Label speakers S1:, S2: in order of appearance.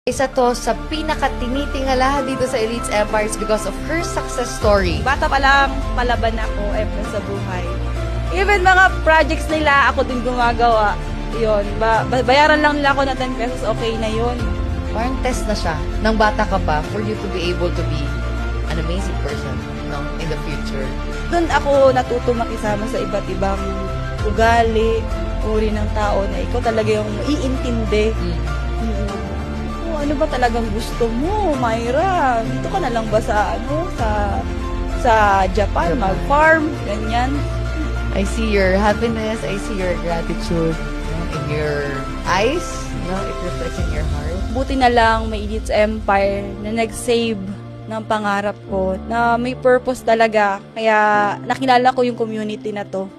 S1: Isa to sa pinaka-tinitingala dito sa Elites Empires because of her success story.
S2: Bata pa lang, palaban ako sa buhay. Even mga projects nila, ako din gumagawa. Yun, bayaran lang nila ako na 10 pesos, okay na yun.
S1: Parang test na siya, nang bata ka pa, for you to be able to be an amazing person, no, in the future.
S2: Doon ako natuto makisama sa iba't ibang ugali, uri ng tao na ikaw talaga yung iintindi. Ano ba talagang gusto mo, Myra? Dito ka na lang ba sa Japan, mag-farm, ganyan.
S1: I see your happiness, I see your gratitude, no, in your eyes, no, it reflects in your heart.
S2: Buti na lang may Elites Empire na nag-save ng pangarap ko, na may purpose talaga. Kaya nakilala ko yung community na to.